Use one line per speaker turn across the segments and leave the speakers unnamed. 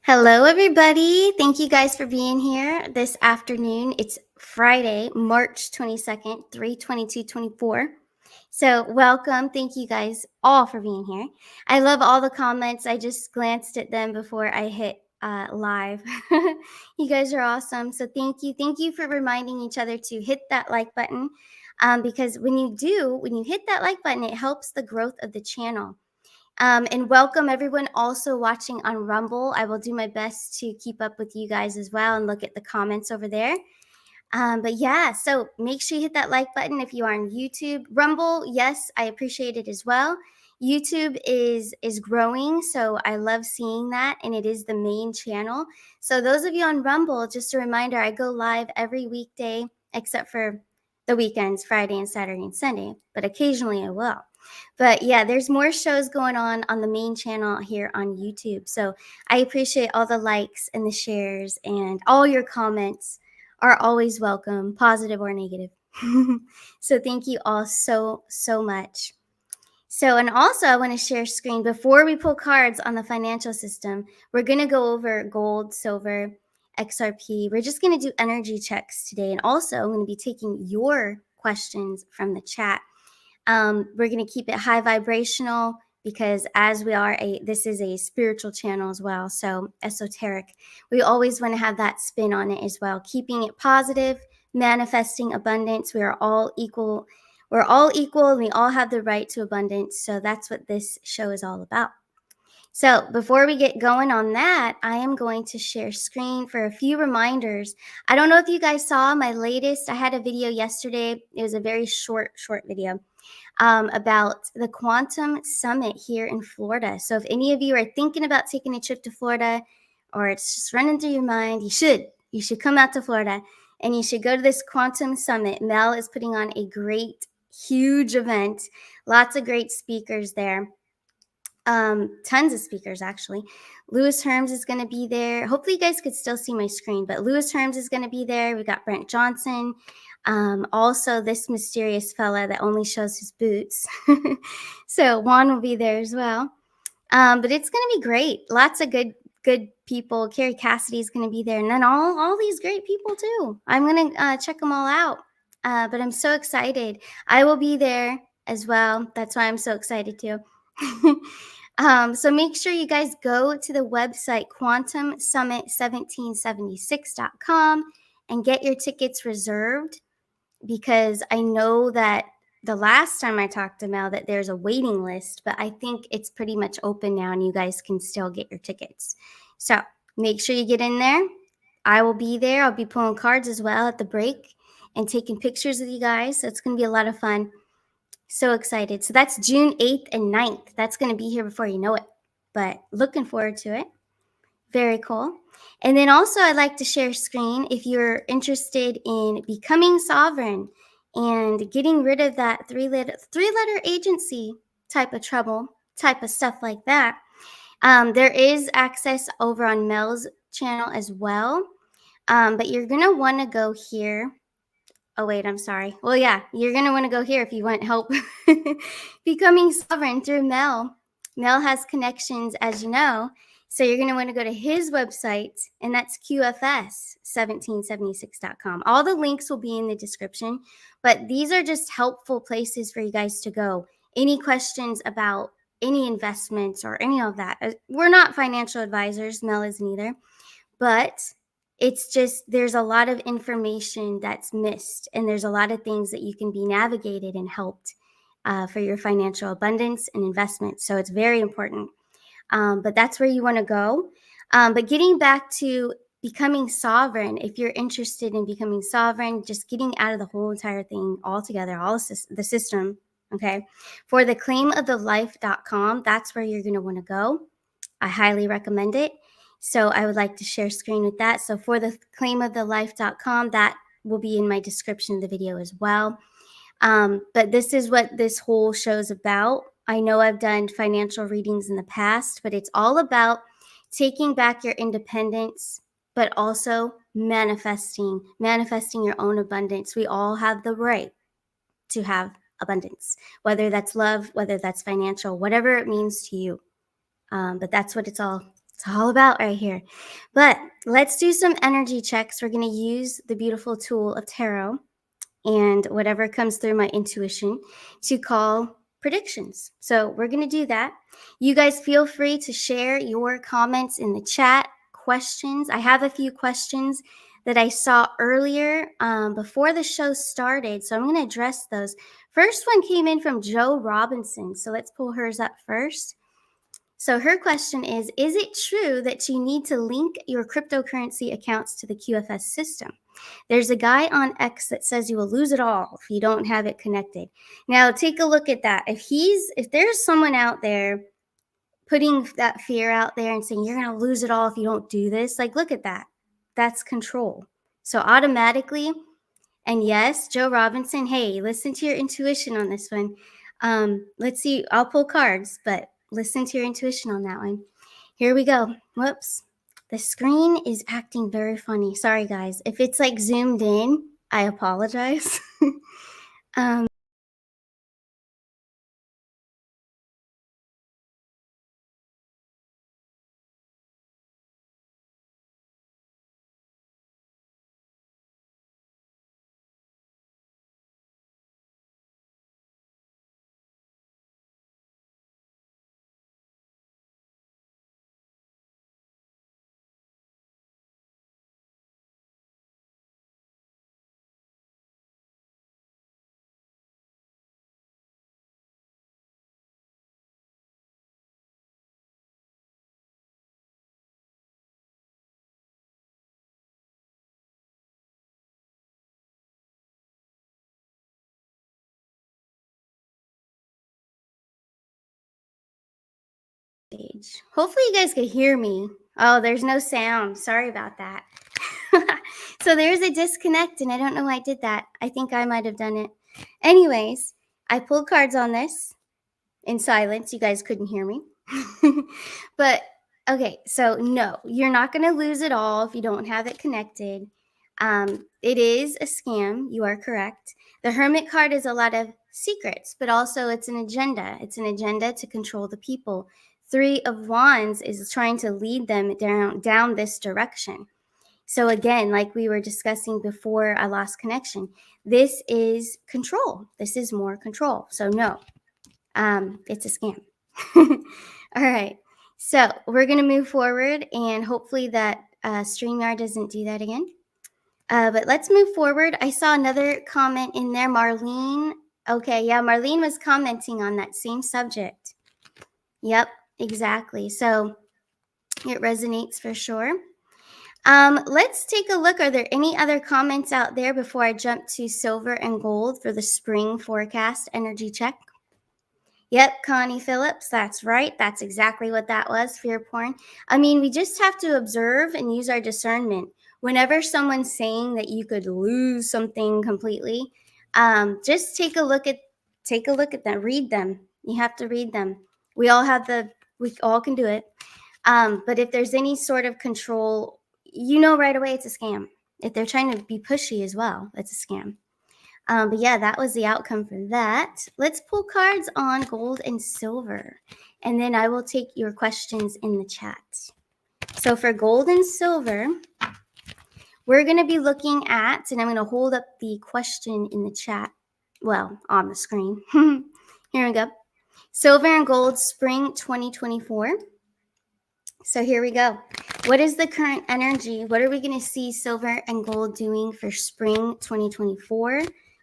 Hello, everybody. Thank you guys for being here this afternoon. It's Friday, March 22nd, 3/22/24. So, welcome. Thank you guys all for being here. I love all the comments. I just glanced at them before I hit live. You guys are awesome. So, thank you. Thank you for reminding each other to hit that like button because when you hit that like button, it helps the growth of the channel. And welcome everyone also watching on Rumble. I will do my best to keep up with you guys as well and look at the comments over there. But yeah, so make sure you hit that like button if you are on YouTube. Rumble, yes, I appreciate it as well. YouTube is growing, so I love seeing that, and it is the main channel. So those of you on Rumble, just a reminder, I go live every weekday except for the weekends, Friday and Saturday and Sunday, but occasionally I will. But yeah, there's more shows going on the main channel here on YouTube. So I appreciate all the likes and the shares and all your comments are always welcome, positive or negative. So thank you all so much. So, and also I want to share screen before we pull cards on the financial system. We're going to go over gold, silver, XRP. We're just going to do energy checks today. And also I'm going to be taking your questions from the chat. We're going to keep it high vibrational because as we are this is a spiritual channel as well, so esoteric. We always want to have that spin on it as well, keeping it positive, manifesting abundance. We are all equal. We're all equal and we all have the right to abundance. So that's what this show is all about. So before we get going on that, I am going to share screen for a few reminders. I don't know if you guys saw my latest. I had a video yesterday. It was a very short video. About the Quantum Summit here in Florida. So if any of you are thinking about taking a trip to Florida or it's just running through your mind, you should come out to Florida and you should go to this Quantum Summit. Mel is putting on a great, huge event. Lots of great speakers there. Tons of speakers actually. Lewis Herms is going to be there. Hopefully you guys could still see my screen, but Lewis Herms is going to be there. We got Brent Johnson. Also this mysterious fella that only shows his boots. So Juan will be there as well. But it's going to be great. Lots of good people. Carrie Cassidy is going to be there. And then all these great people too. I'm going to check them all out. But I'm so excited. I will be there as well. That's why I'm so excited too. So make sure you guys go to the website quantumsummit1776.com and get your tickets reserved, because I know that the last time I talked to Mel that there's a waiting list, but I think it's pretty much open now and you guys can still get your tickets. So make sure you get in there. I will be there. I'll be pulling cards as well at the break and taking pictures with you guys. So it's going to be a lot of fun. So excited. So that's June 8th and 9th. That's going to be here before you know it, but looking forward to it. Very cool. And then also I'd like to share screen if you're interested in becoming sovereign and getting rid of that three-letter agency type of trouble, type of stuff like that. There is access over on Mel's channel as well. But you're going to want to go here. Oh, wait, I'm sorry. Well, yeah, you're going to want to go here if you want help becoming sovereign through Mel. Mel has connections, as you know. So you're going to want to go to his website, and that's QFS1776.com. All the links will be in the description, but these are just helpful places for you guys to go. Any questions about any investments or any of that? We're not financial advisors. Mel isn't either. But it's just there's a lot of information that's missed, and there's a lot of things that you can be navigated and helped for your financial abundance and investment. So it's very important. But that's where you want to go. But getting back to becoming sovereign, if you're interested in becoming sovereign, just getting out of the whole entire thing altogether, the system, okay? For the claimofthelife.com, that's where you're going to want to go. I highly recommend it. So I would like to share screen with that. So for the claimofthelife.com, that will be in my description of the video as well. But this is what this whole show's about. I know I've done financial readings in the past, but it's all about taking back your independence, but also manifesting your own abundance. We all have the right to have abundance, whether that's love, whether that's financial, whatever it means to you. But that's what it's all It's all about right here. But let's do some energy checks. We're going to use the beautiful tool of tarot and whatever comes through my intuition to call predictions. So we're going to do that. You guys feel free to share your comments in the chat, questions. I have a few questions that I saw earlier before the show started, so I'm going to address those. First one came in from Joe Robinson, so let's pull hers up first. So her question is it true that you need to link your cryptocurrency accounts to the QFS system? There's a guy on X that says you will lose it all if you don't have it connected. Now take a look at that. If there's someone out there putting that fear out there and saying you're going to lose it all if you don't do this, like look at that. That's control. So automatically, and yes, Joe Robinson, hey, listen to your intuition on this one. Let's see, I'll pull cards, but listen to your intuition on that one. Here we go. Whoops. The screen is acting very funny. Sorry, guys. If it's like zoomed in, I apologize. Hopefully you guys can hear me. Oh, there's no sound. Sorry about that. So there's a disconnect, and I don't know why I did that. I think I might have done it. Anyways, I pulled cards on this in silence. You guys couldn't hear me. But okay, so no, you're not going to lose it all if you don't have it connected. It is a scam. You are correct. The Hermit card is a lot of secrets, but also it's an agenda. It's an agenda to control the people. Three of Wands is trying to lead them down this direction. So again, like we were discussing before I lost connection, this is control. This is more control. So no, it's a scam. All right. So we're going to move forward, and hopefully that StreamYard doesn't do that again. But let's move forward. I saw another comment in there, Marlene. Okay, yeah, Marlene was commenting on that same subject. Yep, exactly. So it resonates for sure. Let's take a look. Are there any other comments out there before I jump to silver and gold for the spring forecast energy check? Yep, Connie Phillips, that's right. That's exactly what that was, fear porn. I mean, we just have to observe and use our discernment. Whenever someone's saying that you could lose something completely, just take a look at them, read them. You have to read them. We all can do it. But if there's any sort of control, you know right away it's a scam. If they're trying to be pushy as well, it's a scam. But yeah, that was the outcome for that. Let's pull cards on gold and silver, and then I will take your questions in the chat. So for gold and silver, we're going to be looking at, and I'm going to hold up the question in the chat, well, on the screen. Here we go. Silver and gold, spring 2024. So here we go. What is the current energy? What are we going to see silver and gold doing for spring 2024?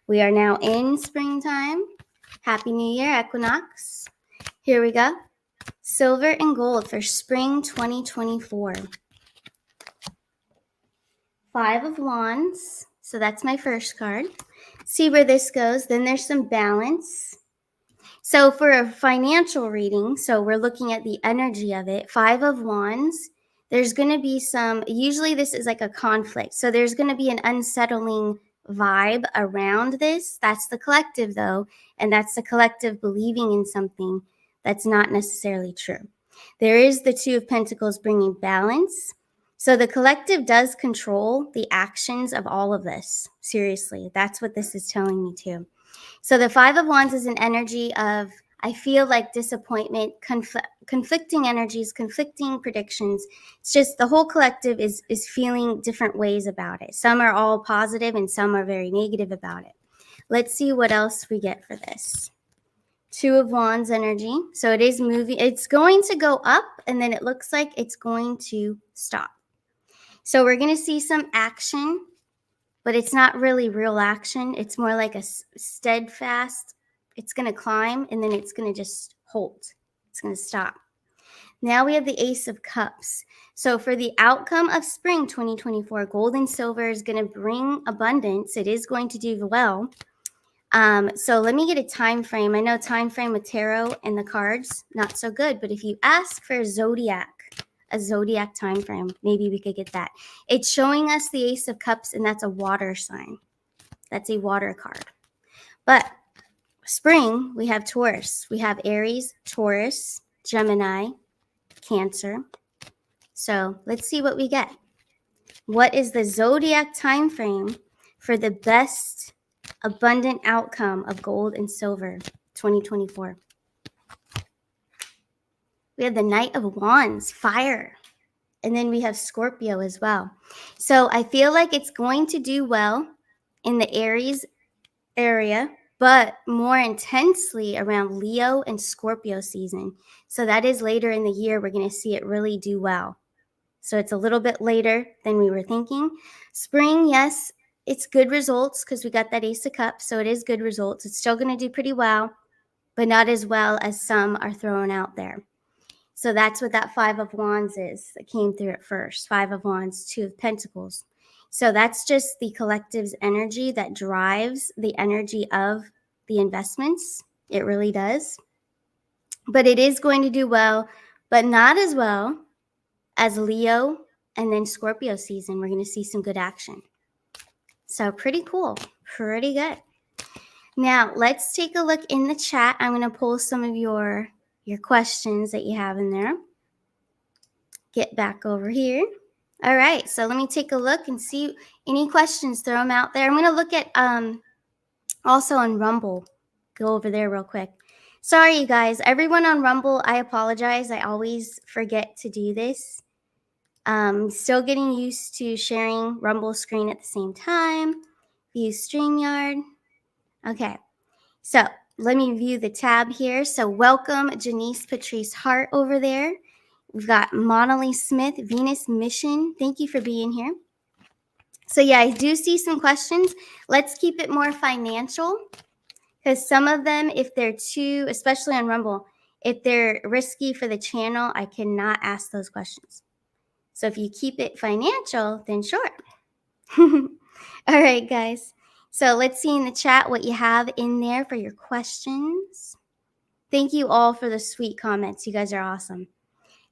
We are now in springtime. Happy New Year, equinox. Here we go. Silver and gold for spring 2024. Five of Wands. So that's my first card. See where this goes. Then there's some balance. So for a financial reading, so we're looking at the energy of it. Five of Wands. There's going to be usually this is like a conflict. So there's going to be an unsettling vibe around this. That's the collective though, and that's the collective believing in something that's not necessarily true. There is the Two of Pentacles bringing balance. So the collective does control the actions of all of this. Seriously, that's what this is telling me too. So the Five of Wands is an energy of, I feel like disappointment, conflicting energies, conflicting predictions. It's just the whole collective is feeling different ways about it. Some are all positive and some are very negative about it. Let's see what else we get for this. Two of Wands energy. So it is moving. It's going to go up and then it looks like it's going to stop. So we're going to see some action, but it's not really real action. It's more like a steadfast. It's going to climb and then it's going to just halt. It's going to stop. Now we have the Ace of Cups. So for the outcome of spring 2024, gold and silver is going to bring abundance. It is going to do well. So let me get a time frame. I know time frame with tarot and the cards, not so good. But if you ask for a zodiac time frame, maybe we could get that. It's showing us the Ace of Cups, and that's a water sign. That's a water card. But spring, we have Taurus. We have Aries, Taurus, Gemini, Cancer. So let's see what we get. What is the zodiac time frame for the best abundant outcome of gold and silver 2024? We have the Knight of Wands, fire. And then we have Scorpio as well. So I feel like it's going to do well in the Aries area, but more intensely around Leo and Scorpio season. So that is later in the year, we're going to see it really do well. So it's a little bit later than we were thinking. Spring, yes, it's good results because we got that Ace of Cups. So it is good results. It's still going to do pretty well, but not as well as some are throwing out there. So that's what that Five of Wands is that came through at first. Five of Wands, Two of Pentacles. So that's just the collective's energy that drives the energy of the investments. It really does. But it is going to do well, but not as well as Leo and then Scorpio season. We're going to see some good action. So pretty cool. Pretty good. Now, let's take a look in the chat. I'm going to pull some of your questions that you have in there. Get back over here. All right, so let me take a look and see any questions. Throw them out there. I'm going to look at also on Rumble. Go over there real quick. Sorry, you guys. Everyone on Rumble, I apologize. I always forget to do this. Still getting used to sharing Rumble screen at the same time. View StreamYard. Okay, so let me view the tab here. So welcome Janice Patrice Hart over there. We've got Monali Smith, Venus Mission. Thank you for being here. So yeah, I do see some questions. Let's keep it more financial because some of them, if they're too, especially on Rumble, if they're risky for the channel, I cannot ask those questions. So if you keep it financial, then sure. All right, guys. So let's see in the chat what you have in there for your questions. Thank you all for the sweet comments. You guys are awesome.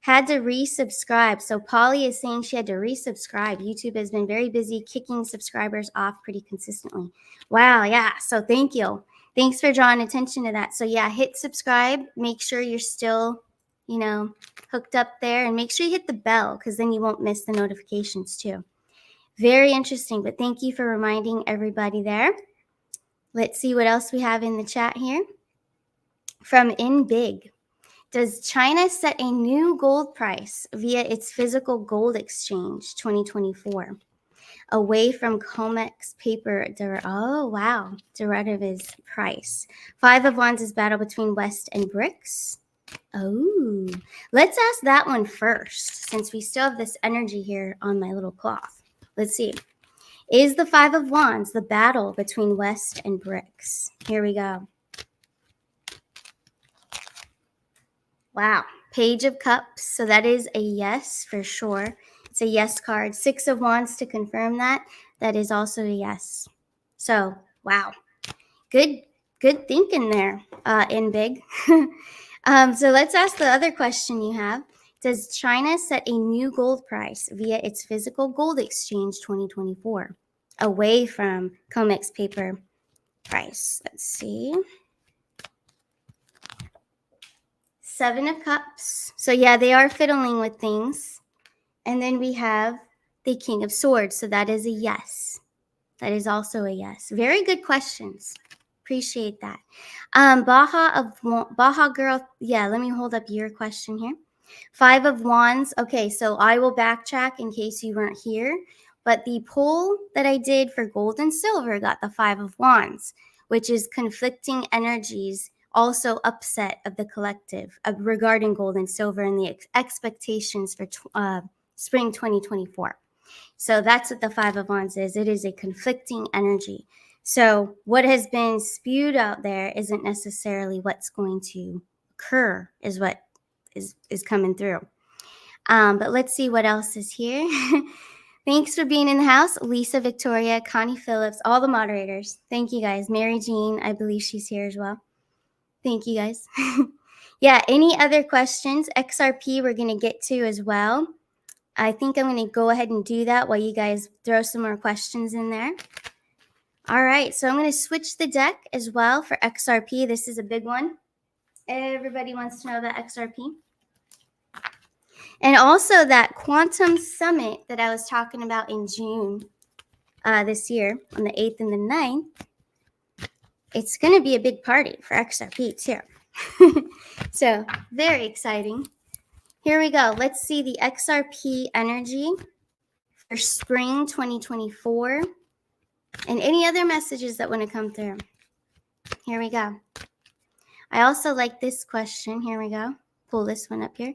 Had to resubscribe. So Polly is saying she had to resubscribe. YouTube has been very busy kicking subscribers off pretty consistently. Wow, yeah. So thank you. Thanks for drawing attention to that. So yeah, hit subscribe. Make sure you're still, hooked up there. And make sure you hit the bell because then you won't miss the notifications too. Very interesting, but thank you for reminding everybody there. Let's see what else we have in the chat here. From In Big. Does China set a new gold price via its physical gold exchange 2024 away from COMEX paper? Oh, wow. Derivative price. Five of Wands is battle between West and BRICS. Oh, let's ask that one first since we still have this energy here on my little cloth. Let's see. Is the Five of Wands the battle between West and BRICS? Here we go. Wow. Page of Cups. So that is a yes for sure. It's a yes card. Six of Wands to confirm that. That is also a yes. So, wow. Good thinking there, In Big. So let's ask the other question you have. Does China set a new gold price via its physical gold exchange 2024 away from COMEX paper price? Let's see. Seven of Cups. So yeah, they are fiddling with things. And then we have the King of Swords. So that is a yes. That is also a yes. Very good questions. Appreciate that. Baja Girl. Yeah, let me hold up your question here. 5 of Wands. Okay, so I will backtrack in case you weren't here. But the pull that I did for gold and silver got the 5 of Wands, which is conflicting energies, also upset of the collective regarding gold and silver and the expectations for spring 2024. So that's what the 5 of Wands is. It is a conflicting energy. So what has been spewed out there isn't necessarily what's going to occur, is what is coming through. But let's see what else is here. Thanks for being in the house. Lisa, Victoria, Connie Phillips, all the moderators. Thank you guys. Mary Jean, I believe she's here as well. Thank you guys. Yeah, any other questions? XRP we're going to get to as well. I think I'm going to go ahead and do that while you guys throw some more questions in there. All right, so I'm going to switch the deck as well for XRP. This is a big one. Everybody wants to know about XRP. And also that quantum summit that I was talking about in June this year on the 8th and the 9th. It's going to be a big party for XRP too. So very exciting. Here we go. Let's see the XRP energy for spring 2024 and any other messages that want to come through. Here we go. I also like this question. Here we go. Pull this one up here.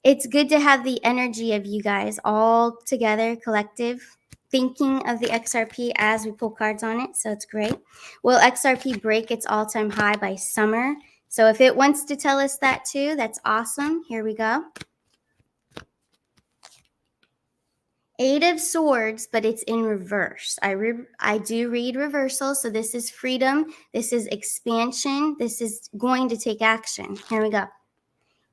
It's good to have the energy of you guys all together, collective, thinking of the XRP as we pull cards on it. So it's great. Will XRP break its all-time high by summer? So if it wants to tell us that too, that's awesome. Here we go. 8 of Swords, but it's in reverse. I do read reversal, so this is freedom. This is expansion. This is going to take action. Here we go.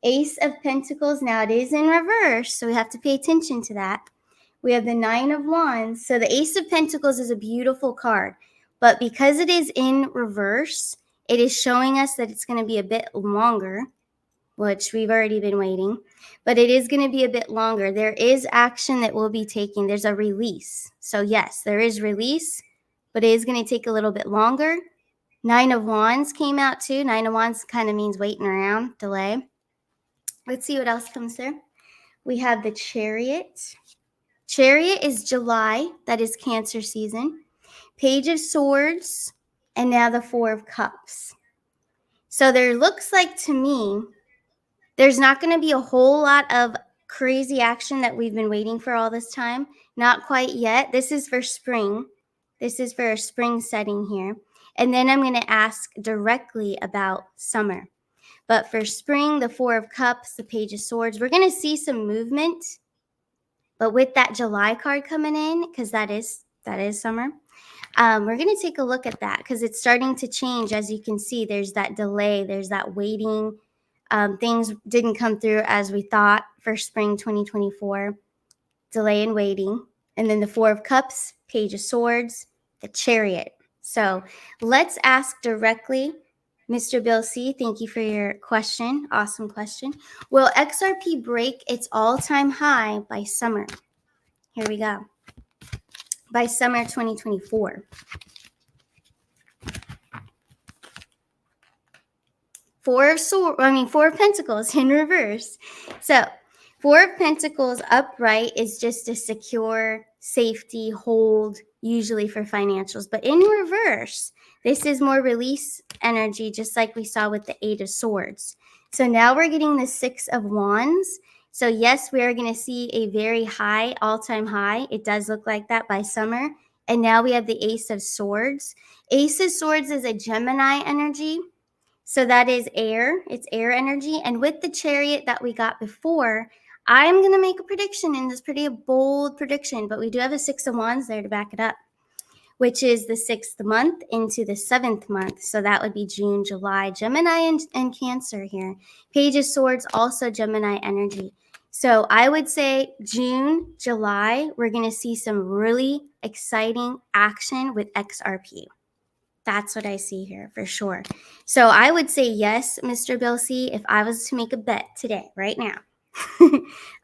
Ace of Pentacles. Now it is in reverse, so we have to pay attention to that. We have the 9 of Wands. So the Ace of Pentacles is a beautiful card, but because it is in reverse, it is showing us that it's going to be a bit longer, which we've already been waiting, but it is going to be a bit longer. There is action that we'll be taking. There's a release. So yes, there is release, but it is going to take a little bit longer. 9 of Wands came out too. 9 of Wands kind of means waiting around, delay. Let's see what else comes through. We have the Chariot. Chariot is July. That is Cancer season. Page of Swords, and now the 4 of Cups. So there looks like to me, there's not going to be a whole lot of crazy action that we've been waiting for all this time. Not quite yet. This is for spring. This is for a spring setting here. And then I'm going to ask directly about summer. But for spring, the 4 of Cups, the Page of Swords, we're going to see some movement. But with that July card coming in, because that is summer, we're going to take a look at that because it's starting to change. As you can see, there's that delay. There's that waiting. Things didn't come through as we thought for spring 2024. Delay and waiting. And then the 4 of Cups, Page of Swords, the Chariot. So let's ask directly. Mr. Bill C., thank you for your question. Awesome question. Will XRP break its all-time high by summer? Here we go. By summer 2024. 4 of Pentacles in reverse. So 4 of Pentacles upright is just a secure safety hold, usually for financials. But in reverse, this is more release energy, just like we saw with the 8 of Swords. So now we're getting the 6 of Wands. So yes, we are going to see a very high, all-time high. It does look like that by summer. And now we have the Ace of Swords. Ace of Swords is a Gemini energy. So that is air. It's air energy. And with the Chariot that we got before, I'm going to make a prediction, and it's pretty bold prediction, but we do have a 6 of Wands there to back it up, which is the 6th month into the 7th month. So that would be June, July, Gemini and Cancer here. Page of Swords, also Gemini energy. So I would say June, July, we're going to see some really exciting action with XRP. That's what I see here for sure. So I would say yes, Mr. Bill C., if I was to make a bet today, right now.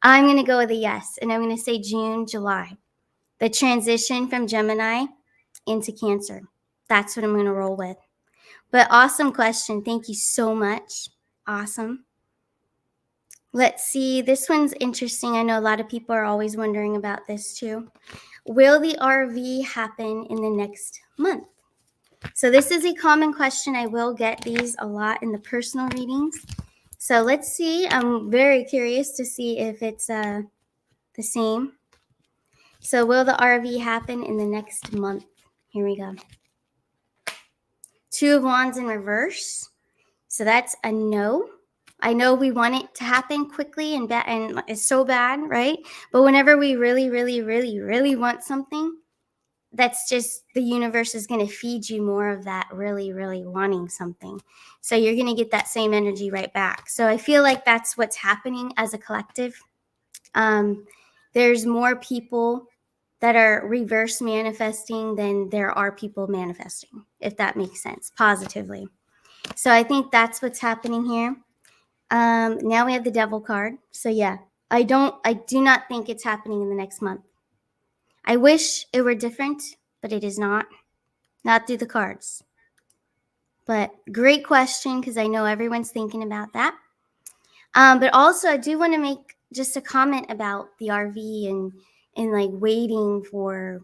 I'm going to go with a yes, and I'm going to say June, July. The transition from Gemini into Cancer. That's what I'm going to roll with. But awesome question. Thank you so much. Awesome. Let's see. This one's interesting. I know a lot of people are always wondering about this too. Will the RV happen in the next month? So this is a common question. I will get these a lot in the personal readings. So let's see. I'm very curious to see if it's the same. So will the RV happen in the next month? Here we go. Two of Wands in reverse. So that's a no. I know we want it to happen quickly and it's so bad, right? But whenever we really, really, really, really want something, that's just the universe is going to feed you more of that really, really wanting something. So you're going to get that same energy right back. So I feel like that's what's happening as a collective. There's more people that are reverse manifesting than there are people manifesting, if that makes sense, positively. So I think that's what's happening here. Now we have the Devil card. So yeah, I do not think it's happening in the next month. I wish it were different, but it is not through the cards. But great question, because I know everyone's thinking about that. But also I do want to make just a comment about the RV and like waiting for,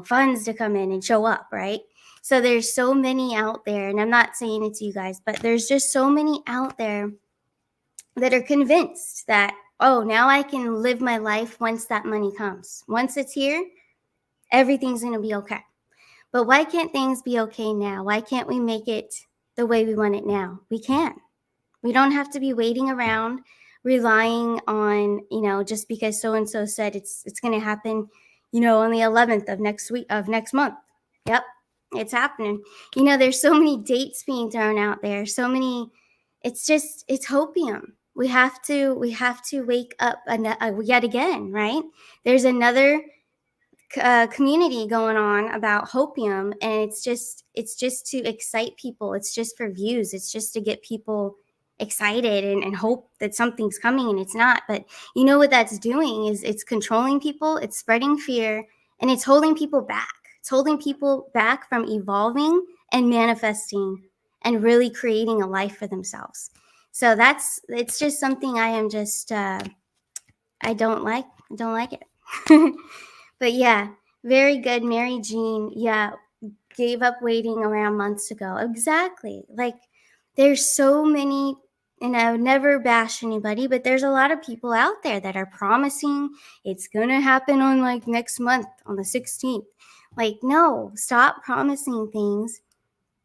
funds to come in and show up, right? So there's so many out there, and I'm not saying it's you guys, but there's just so many out there that are convinced that, oh, now I can live my life once that money comes. Once it's here, everything's going to be okay. But why can't things be okay now? Why can't we make it the way we want it now? We can. We don't have to be waiting around, relying on, just because so-and-so said it's going to happen, on the 11th of next month. Yep, it's happening. There's so many dates being thrown out there. So many, it's hopium. We have to wake up yet again, right? There's another community going on about hopium, and it's just to excite people. It's just for views. It's just to get people excited and hope that something's coming, and it's not. But you know what that's doing is it's controlling people, it's spreading fear, and it's holding people back. It's holding people back from evolving and manifesting and really creating a life for themselves. So it's just something I am just I don't like it. But yeah, very good. Mary Jean, yeah, gave up waiting around months ago. Exactly. Like, there's so many, and I would never bash anybody, but there's a lot of people out there that are promising it's going to happen on like next month on the 16th. Like, no, stop promising things.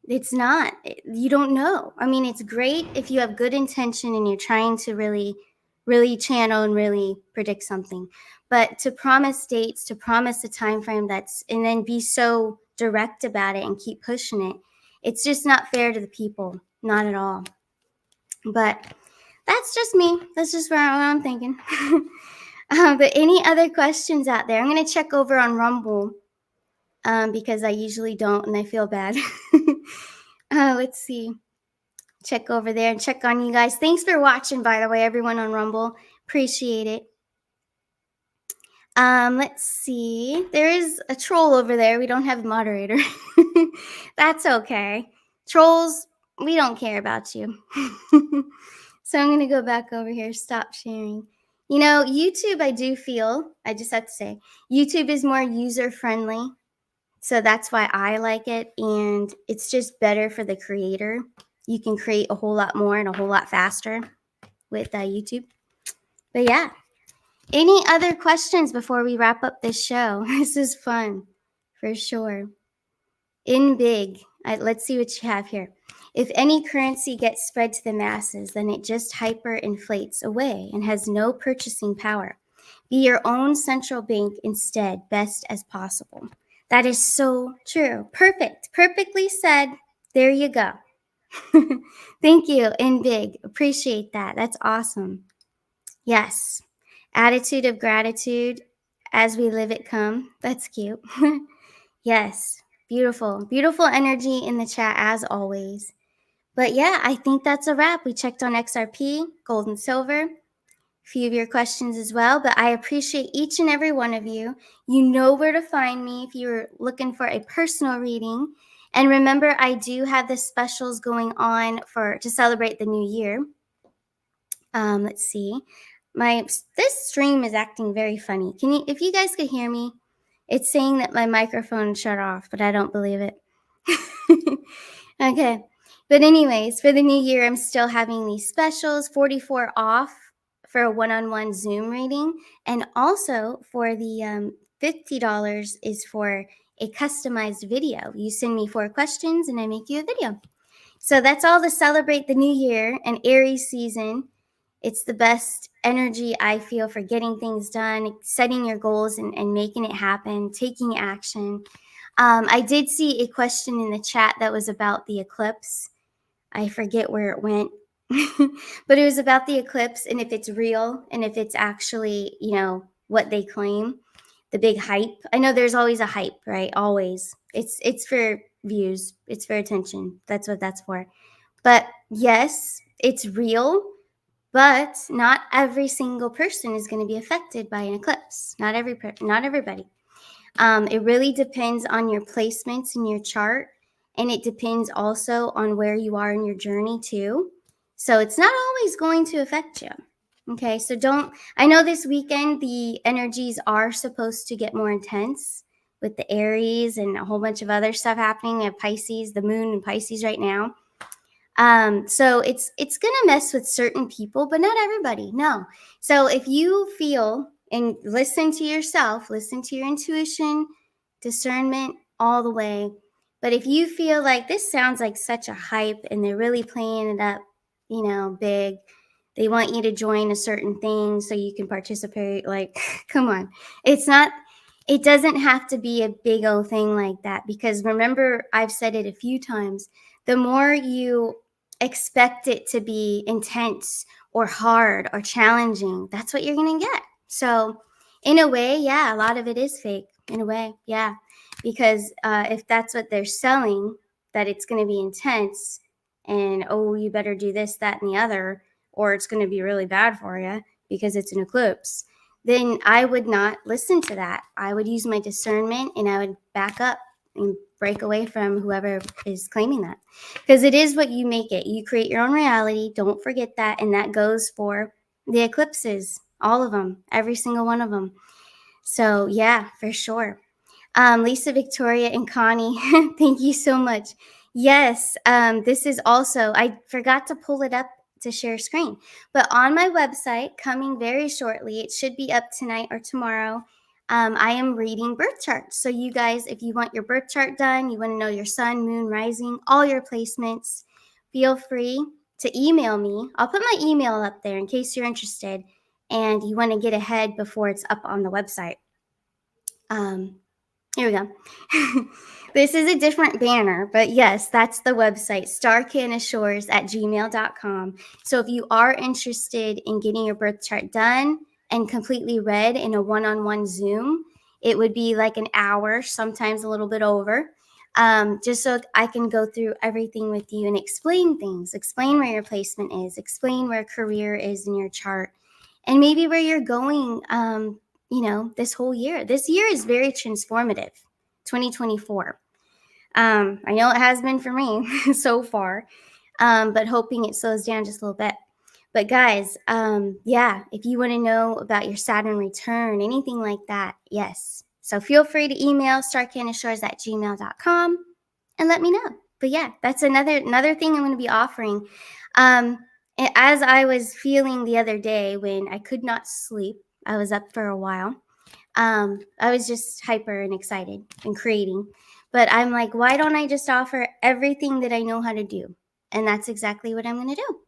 It's not. You don't know. I mean, it's great if you have good intention and you're trying to really, really channel and really predict something. But to promise dates, to promise a time frame and then be so direct about it and keep pushing it, it's just not fair to the people. Not at all. But that's just me. That's just what I'm thinking. But any other questions out there? I'm going to check over on Rumble because I usually don't and I feel bad. Let's see. Check over there and check on you guys. Thanks for watching, by the way, everyone on Rumble. Appreciate it. Let's see. There is a troll over there. We don't have a moderator. That's okay. Trolls, we don't care about you. So I'm going to go back over here. Stop sharing. YouTube, I just have to say, YouTube is more user-friendly. So that's why I like it. And it's just better for the creator. You can create a whole lot more and a whole lot faster with YouTube. But yeah. Any other questions before we wrap up this show? This is fun, for sure. In big, let's see what you have here. If any currency gets spread to the masses, then it just hyperinflates away and has no purchasing power. Be your own central bank instead, best as possible. That is so true. Perfect. Perfectly said. There you go. Thank you, in big. Appreciate that. That's awesome. Yes. Attitude of gratitude as we live it come. That's cute. Yes. Beautiful. Beautiful energy in the chat as always. But yeah, I think that's a wrap. We checked on XRP, gold and silver. A few of your questions as well, but I appreciate each and every one of you. You know where to find me if you're looking for a personal reading. And remember, I do have the specials going on to celebrate the new year. Let's see. This stream is acting very funny. If you guys could hear me, it's saying that my microphone shut off, but I don't believe it. Okay. But anyways, for the new year, I'm still having these specials, 44 off for a one-on-one Zoom reading. And also for the $50 is for a customized video. You send me 4 questions and I make you a video. So that's all to celebrate the new year and Aries season. It's the best energy I feel for getting things done, setting your goals and making it happen, taking action. I did see a question in the chat that was about the eclipse. I forget where it went, but it was about the eclipse and if it's real and if it's actually, what they claim, the big hype. I know there's always a hype, right? Always. It's for views. It's for attention. That's what that's for. But yes, it's real, but not every single person is going to be affected by an eclipse. Not everybody. It really depends on your placements in your chart, and it depends also on where you are in your journey too. So it's not always going to affect you. Okay, so I know this weekend the energies are supposed to get more intense with the Aries and a whole bunch of other stuff happening. We have Pisces, the moon in Pisces right now. So it's going to mess with certain people, but not everybody. No. So if you feel and listen to yourself, listen to your intuition, discernment all the way. But if you feel like this sounds like such a hype and they're really playing it up, big, they want you to join a certain thing so you can participate. Like, come on. It doesn't have to be a big old thing like that, because remember, I've said it a few times, the more you expect it to be intense or hard or challenging, that's what you're going to get. So in a way, yeah, a lot of it is fake. In a way, yeah. Because if that's what they're selling, that it's going to be intense and, oh, you better do this, that, and the other, or it's going to be really bad for you because it's an eclipse, then I would not listen to that. I would use my discernment and I would back up and break away from whoever is claiming that. Because it is what you make it. You create your own reality. Don't forget that. And that goes for the eclipses, all of them, every single one of them. So yeah, for sure. Lisa, Victoria, and Connie, thank you so much. Yes, this is also, I forgot to pull it up to share screen, but on my website, coming very shortly, it should be up tonight or tomorrow, I am reading birth charts. So you guys, if you want your birth chart done, you want to know your sun, moon, rising, all your placements, feel free to email me. I'll put my email up there in case you're interested and you want to get ahead before it's up on the website. Here we go. This is a different banner, but yes, that's the website, starcanashores@gmail.com. So if you are interested in getting your birth chart done and completely read in a one-on-one Zoom, it would be like an hour, sometimes a little bit over, just so I can go through everything with you and explain things, explain where your placement is, explain where career is in your chart, and maybe where you're going this whole year. This year is very transformative, 2024. I know it has been for me so far, but hoping it slows down just a little bit. But guys, if you want to know about your Saturn return, anything like that, yes. So feel free to email starcanashores@gmail.com and let me know. But yeah, that's another thing I'm going to be offering. As I was feeling the other day when I could not sleep, I was up for a while. I was just hyper and excited and creating. But I'm like, why don't I just offer everything that I know how to do? And that's exactly what I'm going to do.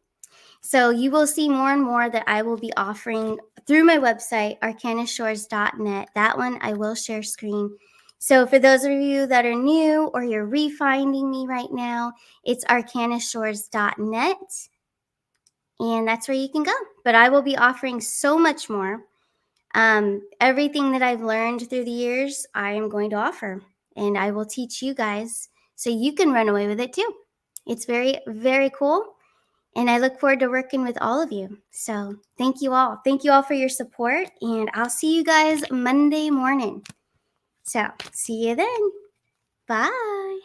So you will see more and more that I will be offering through my website, arcanashores.net. That one I will share screen. So for those of you that are new or you're refinding me right now, it's arcanashores.net. And that's where you can go. But I will be offering so much more. Everything that I've learned through the years, I am going to offer. And I will teach you guys so you can run away with it too. It's very, very cool. And I look forward to working with all of you. So thank you all. Thank you all for your support. And I'll see you guys Monday morning. So see you then. Bye.